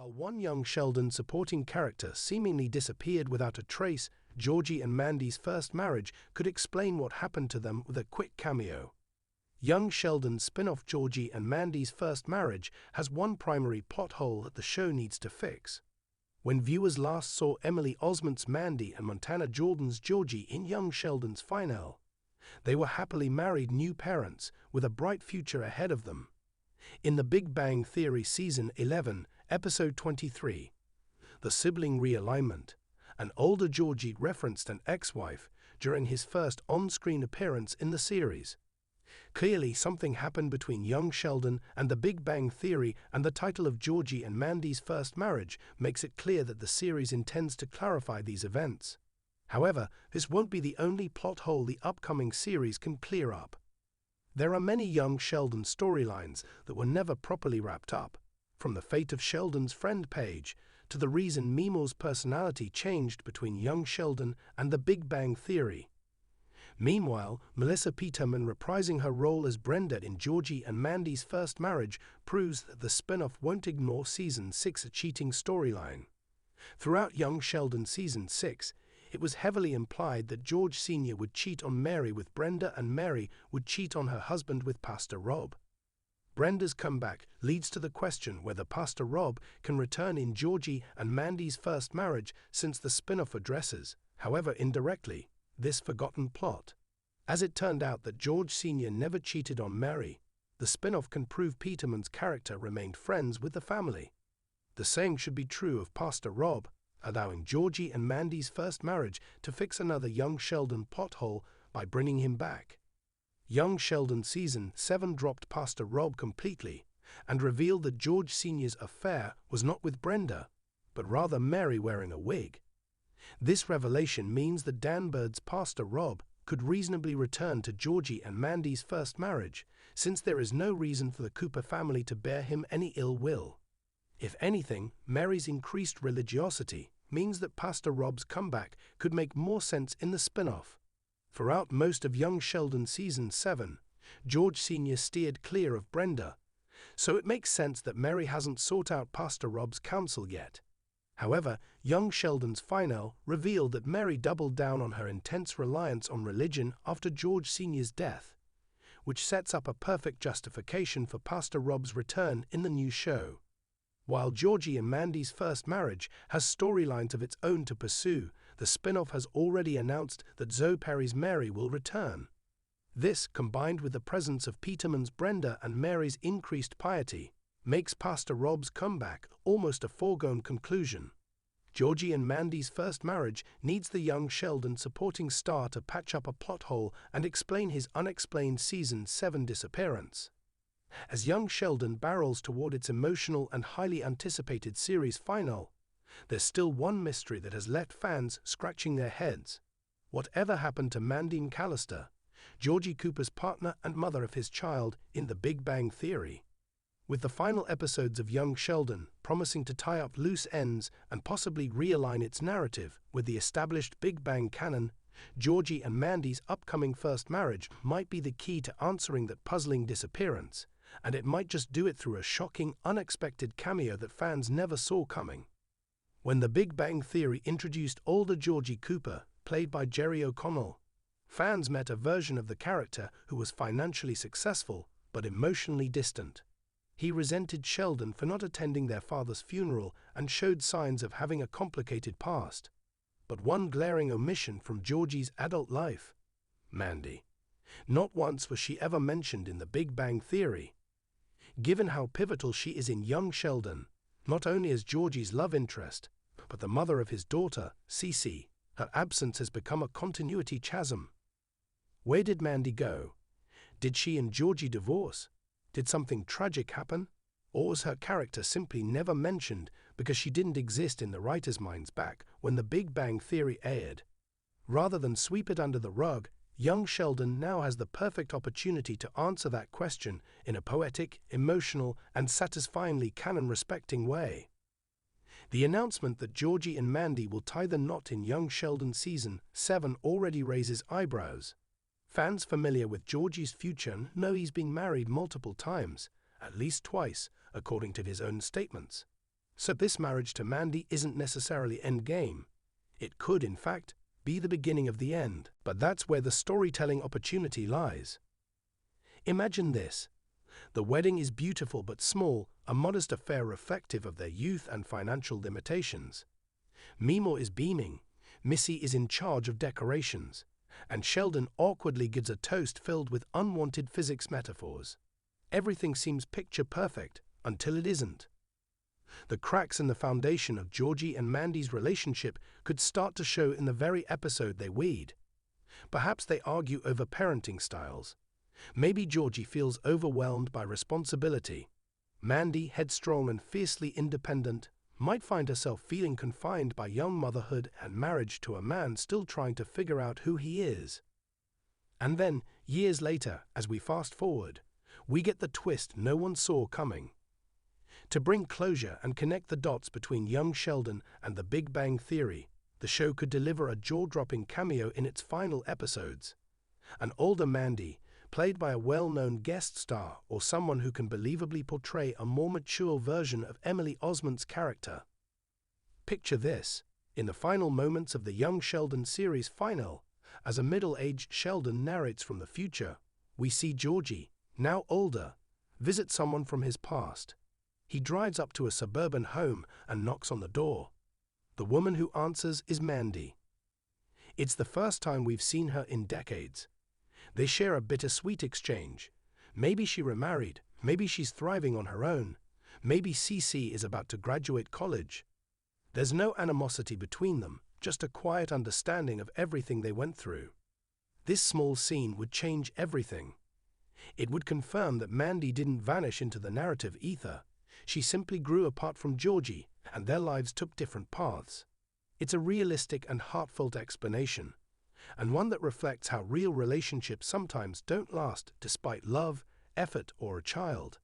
While one young Sheldon supporting character seemingly disappeared without a trace, Georgie and Mandy's first marriage could explain what happened to them with a quick cameo. Young Sheldon's spin-off Georgie and Mandy's first marriage has one primary plot hole that the show needs to fix. When viewers last saw Emily Osment's Mandy and Montana Jordan's Georgie in young Sheldon's finale, they were happily married new parents with a bright future ahead of them. In The Big Bang Theory Season 11, Episode 23, The Sibling Realignment, an older Georgie referenced an ex-wife during his first on-screen appearance in the series. Clearly, something happened between young Sheldon and The Big Bang Theory, and the title of Georgie and Mandy's first marriage makes it clear that the series intends to clarify these events. However, this won't be the only plot hole the upcoming series can clear up. There are many young Sheldon storylines that were never properly wrapped up, from the fate of Sheldon's friend Paige to the reason Meemaw's personality changed between young Sheldon and The Big Bang Theory. Meanwhile, Melissa Peterman reprising her role as Brenda in Georgie and Mandy's first marriage proves that the spin-off won't ignore Season 6's cheating storyline. Throughout young Sheldon Season 6, it was heavily implied that George Sr. would cheat on Mary with Brenda and Mary would cheat on her husband with Pastor Rob. Brenda's comeback leads to the question whether Pastor Rob can return in Georgie and Mandy's first marriage, since the spin-off addresses, however indirectly, this forgotten plot. As it turned out that George Sr. never cheated on Mary, the spin-off can prove Peterman's character remained friends with the family. The same should be true of Pastor Rob, allowing Georgie and Mandy's first marriage to fix another young Sheldon plot hole by bringing him back. Young Sheldon Season 7 dropped Pastor Rob completely and revealed that George Sr.'s affair was not with Brenda, but rather Mary wearing a wig. This revelation means that Dan Bird's Pastor Rob could reasonably return to Georgie and Mandy's first marriage, since there is no reason for the Cooper family to bear him any ill will. If anything, Mary's increased religiosity means that Pastor Rob's comeback could make more sense in the spin-off. Throughout most of young Sheldon Season 7, George Sr. steered clear of Brenda, so it makes sense that Mary hasn't sought out Pastor Rob's counsel yet. However, young Sheldon's finale revealed that Mary doubled down on her intense reliance on religion after George Sr.'s death, which sets up a perfect justification for Pastor Rob's return in the new show. While Georgie and Mandy's first marriage has storylines of its own to pursue, the spin-off has already announced that Zoe Perry's Mary will return. This, combined with the presence of Peterman's Brenda and Mary's increased piety, makes Pastor Rob's comeback almost a foregone conclusion. Georgie and Mandy's first marriage needs the young Sheldon supporting star to patch up a plot hole and explain his unexplained Season 7 disappearance. As young Sheldon barrels toward its emotional and highly anticipated series finale, there's still one mystery that has left fans scratching their heads. Whatever happened to Mandy McAllister, Georgie Cooper's partner and mother of his child in The Big Bang Theory? With the final episodes of young Sheldon promising to tie up loose ends and possibly realign its narrative with the established Big Bang canon, Georgie and Mandy's upcoming first marriage might be the key to answering that puzzling disappearance, and it might just do it through a shocking, unexpected cameo that fans never saw coming. When The Big Bang Theory introduced older Georgie Cooper, played by Jerry O'Connell, fans met a version of the character who was financially successful but emotionally distant. He resented Sheldon for not attending their father's funeral and showed signs of having a complicated past. But one glaring omission from Georgie's adult life: Mandy. Not once was she ever mentioned in The Big Bang Theory. Given how pivotal she is in young Sheldon, not only as Georgie's love interest, but the mother of his daughter, Cece, her absence has become a continuity chasm. Where did Mandy go? Did she and Georgie divorce? Did something tragic happen? Or was her character simply never mentioned because she didn't exist in the writers' minds back when The Big Bang Theory aired? Rather than sweep it under the rug, young Sheldon now has the perfect opportunity to answer that question in a poetic, emotional, and satisfyingly canon-respecting way. The announcement that Georgie and Mandy will tie the knot in young Sheldon Season 7 already raises eyebrows. Fans familiar with Georgie's future know he's been married multiple times, at least twice, according to his own statements. So this marriage to Mandy isn't necessarily endgame. It could, in fact, be the beginning of the end, but that's where the storytelling opportunity lies. Imagine this. The wedding is beautiful but small, a modest affair reflective of their youth and financial limitations. Mimo is beaming, Missy is in charge of decorations, and Sheldon awkwardly gives a toast filled with unwanted physics metaphors. Everything seems picture perfect until it isn't. The cracks in the foundation of Georgie and Mandy's relationship could start to show in the very episode they weed. Perhaps they argue over parenting styles. Maybe Georgie feels overwhelmed by responsibility. Mandy, headstrong and fiercely independent, might find herself feeling confined by young motherhood and marriage to a man still trying to figure out who he is. And then, years later, as we fast forward, we get the twist no one saw coming. To bring closure and connect the dots between young Sheldon and the Big Bang Theory, the show could deliver a jaw-dropping cameo in its final episodes. An older Mandy, played by a well-known guest star or someone who can believably portray a more mature version of Emily Osment's character. Picture this, in the final moments of the Young Sheldon series finale, as a middle-aged Sheldon narrates from the future, we see Georgie, now older, visit someone from his past. He drives up to a suburban home and knocks on the door. The woman who answers is Mandy. It's the first time we've seen her in decades. They share a bittersweet exchange. Maybe she remarried, maybe she's thriving on her own, maybe Cece is about to graduate college. There's no animosity between them, just a quiet understanding of everything they went through. This small scene would change everything. It would confirm that Mandy didn't vanish into the narrative ether. She simply grew apart from Georgie, and their lives took different paths. It's a realistic and heartfelt explanation, and one that reflects how real relationships sometimes don't last despite love, effort, or a child.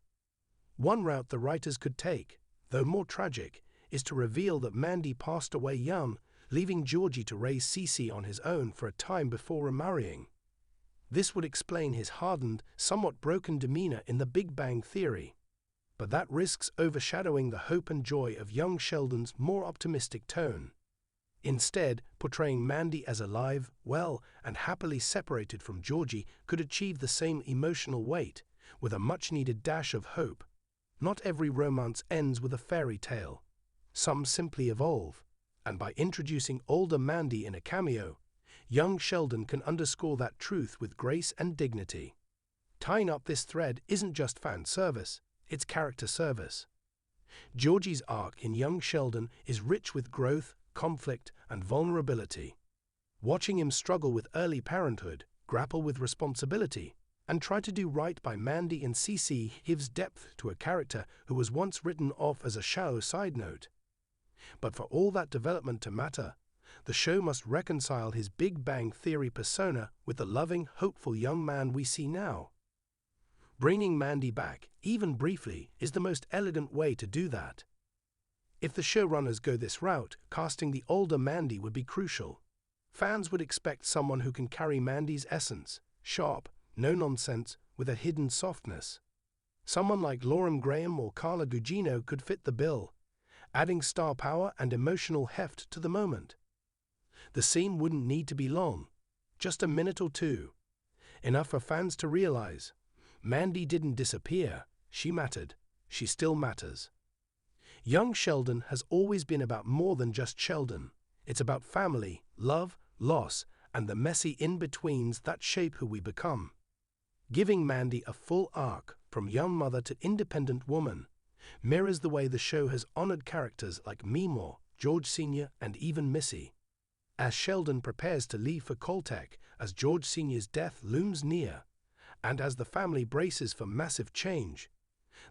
One route the writers could take, though more tragic, is to reveal that Mandy passed away young, leaving Georgie to raise Cece on his own for a time before remarrying. This would explain his hardened, somewhat broken demeanor in the Big Bang Theory. But that risks overshadowing the hope and joy of young Sheldon's more optimistic tone. Instead, portraying Mandy as alive, well, and happily separated from Georgie could achieve the same emotional weight, with a much-needed dash of hope. Not every romance ends with a fairy tale. Some simply evolve, and by introducing older Mandy in a cameo, young Sheldon can underscore that truth with grace and dignity. Tying up this thread isn't just fan service, it's character service. Georgie's arc in young Sheldon is rich with growth, conflict, and vulnerability. Watching him struggle with early parenthood, grapple with responsibility, and try to do right by Mandy and Cece gives depth to a character who was once written off as a shallow side note. But for all that development to matter, the show must reconcile his Big Bang Theory persona with the loving, hopeful young man we see now. Bringing Mandy back, even briefly, is the most elegant way to do that. If the showrunners go this route, casting the older Mandy would be crucial. Fans would expect someone who can carry Mandy's essence, sharp, no-nonsense, with a hidden softness. Someone like Lauren Graham or Carla Gugino could fit the bill, adding star power and emotional heft to the moment. The scene wouldn't need to be long, just a minute or two. Enough for fans to realize, Mandy didn't disappear, she mattered, she still matters. Young Sheldon has always been about more than just Sheldon. It's about family, love, loss, and the messy in-betweens that shape who we become. Giving Mandy a full arc, from young mother to independent woman, mirrors the way the show has honored characters like Mimo, George Sr., and even Missy. As Sheldon prepares to leave for Caltech, as George Sr.'s death looms near, and as the family braces for massive change,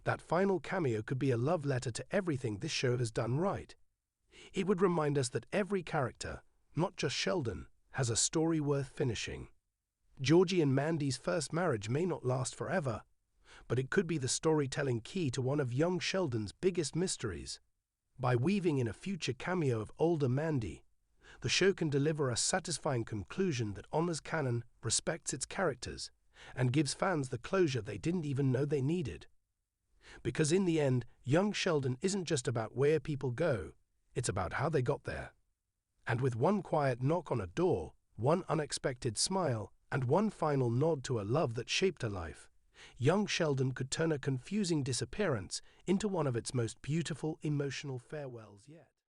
that final cameo could be a love letter to everything this show has done right. It would remind us that every character, not just Sheldon, has a story worth finishing. Georgie and Mandy's first marriage may not last forever, but it could be the storytelling key to one of young Sheldon's biggest mysteries. By weaving in a future cameo of older Mandy, the show can deliver a satisfying conclusion that honors canon, respects its characters, and gives fans the closure they didn't even know they needed. Because in the end, young Sheldon isn't just about where people go, it's about how they got there. And with one quiet knock on a door, one unexpected smile, and one final nod to a love that shaped her life, young Sheldon could turn a confusing disappearance into one of its most beautiful emotional farewells yet.